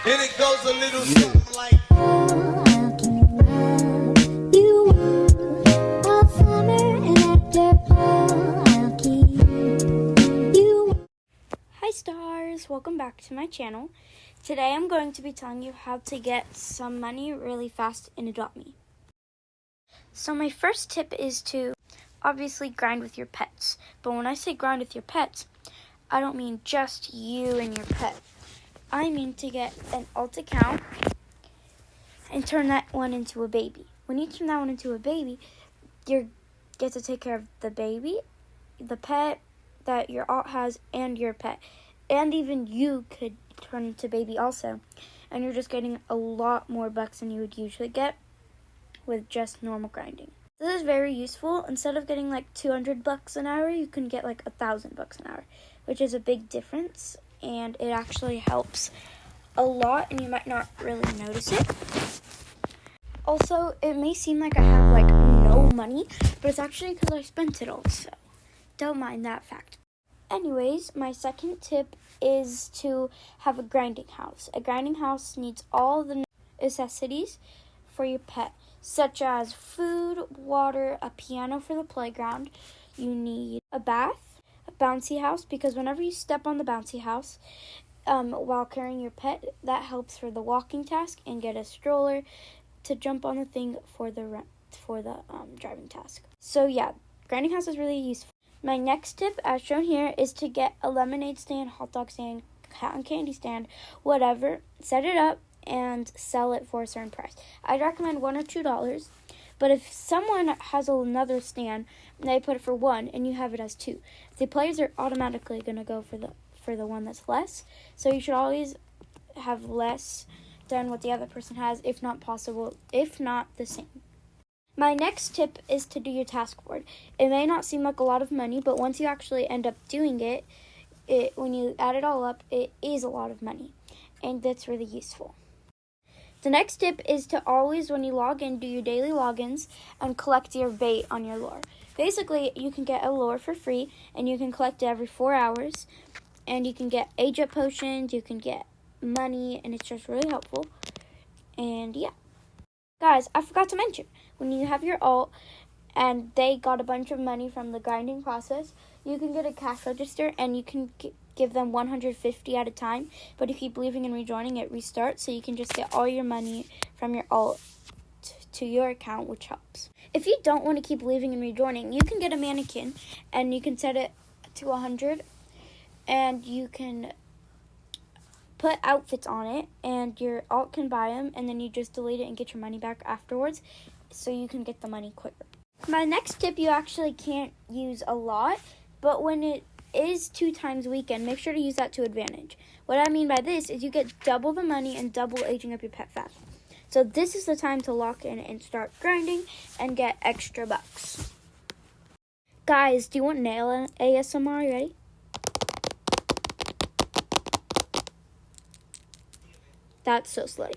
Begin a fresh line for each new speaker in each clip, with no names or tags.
And it goes a little something like.
Hi stars, welcome back to my channel. Today I'm going to be telling you how to get some money really fast in Adopt Me. So my first tip is to obviously grind with your pets. But when I say grind with your pets, I don't mean just you and your pet. I mean to get an alt account and turn that one into a baby. When you turn that one into a baby, you get to take care of the baby, the pet that your alt has, and your pet. And even you could turn into baby also. And you're just getting a lot more bucks than you would usually get with just normal grinding. This is very useful. Instead of getting like 200 bucks an hour, you can get like 1,000 bucks an hour, which is a big difference. And it actually helps a lot, and you might not really notice it. Also, it may seem like I have like no money, but it's actually because I spent it all, so don't mind that fact. Anyways, my second tip is to have a grinding house. A grinding house needs all the necessities for your pet, such as food, water, a piano for the playground. You need a bath, a bouncy house, because whenever you step on the bouncy house while carrying your pet, that helps for the walking task, and get a stroller to jump on the thing for the driving task. So yeah, grinding house is really useful. My next tip, as shown here, is to get a lemonade stand, hot dog stand, cotton candy stand, whatever. Set it up and sell it for a certain price. I'd recommend $1 or $2. But if someone has another stand and they put it for $1 and you have it as $2, the players are automatically going to go for the one that's less. So you should always have less than what the other person has, if not possible, if not the same. My next tip is to do your task board. It may not seem like a lot of money, but once you actually end up doing it, when you add it all up, it is a lot of money, and that's really useful. The next tip is to always, when you log in, do your daily logins and collect your bait on your lure. Basically, you can get a lure for free, and you can collect it every 4 hours, and you can get age-up potions, you can get money, and it's just really helpful. And yeah. Guys, I forgot to mention, when you have your alt and they got a bunch of money from the grinding process, you can get a cash register and you can give them 150 at a time. But if you keep leaving and rejoining, it restarts, so you can just get all your money from your alt to your account, which helps. If you don't want to keep leaving and rejoining, you can get a mannequin and you can set it to 100, and you can put outfits on it, and your alt can buy them, and then you just delete it and get your money back afterwards, so you can get the money quicker. My next tip you actually can't use a lot, but when it is 2 times weekend, make sure to use that to advantage. What I mean by this is you get double the money and double aging up your pet fast. So this is the time to lock in and start grinding and get extra bucks. Guys, do you want nail ASMR? You ready? That's so slutty.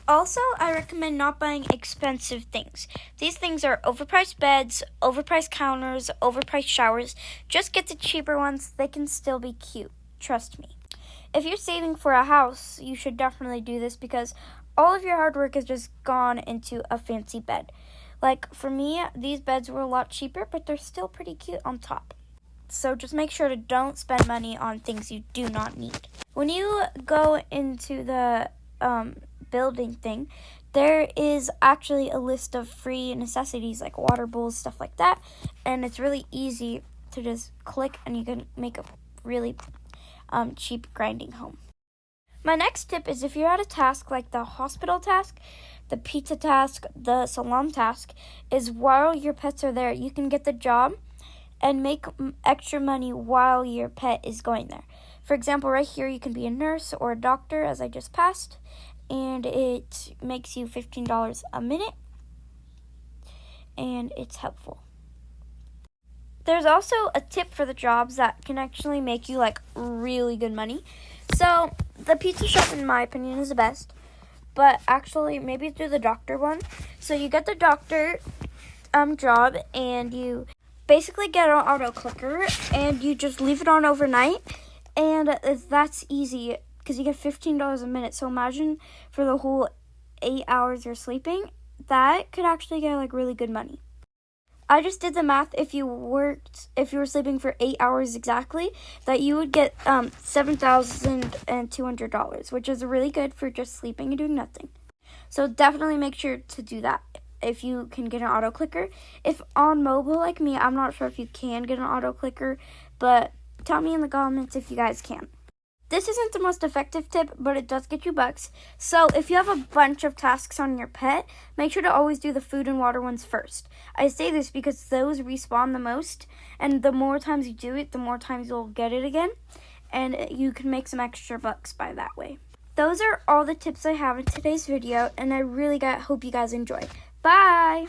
Also, I recommend not buying expensive things. These things are overpriced beds, overpriced counters, overpriced showers. Just get the cheaper ones. They can still be cute. Trust me. If you're saving for a house, you should definitely do this, because all of your hard work is just gone into a fancy bed. Like for me, these beds were a lot cheaper, but they're still pretty cute on top. So just make sure to don't spend money on things you do not need. When you go into the building thing, there is actually a list of free necessities like water bowls, stuff like that. And it's really easy to just click and you can make a really cheap grinding home. My next tip is, if you're at a task like the hospital task, the pizza task, the salon task, is while your pets are there, you can get the job and make extra money while your pet is going there. For example, right here, you can be a nurse or a doctor, as I just passed, and it makes you $15 a minute, and it's helpful. There's also a tip for the jobs that can actually make you like really good money. So the pizza shop, in my opinion, is the best, but actually maybe do the doctor one. So you get the doctor job, and you basically get an auto clicker, and you just leave it on overnight, and that's easy because you get $15 a minute. So imagine for the whole 8 hours you're sleeping, that could actually get like really good money. I just did the math. If you were sleeping for 8 hours exactly, that you would get $7,200, which is really good for just sleeping and doing nothing. So definitely make sure to do that if you can get an auto clicker. If on mobile like me, I'm not sure if you can get an auto clicker, but tell me in the comments if you guys can. This isn't the most effective tip, but it does get you bucks. So if you have a bunch of tasks on your pet, make sure to always do the food and water ones first. I say this because those respawn the most, and the more times you do it, the more times you'll get it again, and you can make some extra bucks by that way. Those are all the tips I have in today's video, and I really hope you guys enjoy. Bye!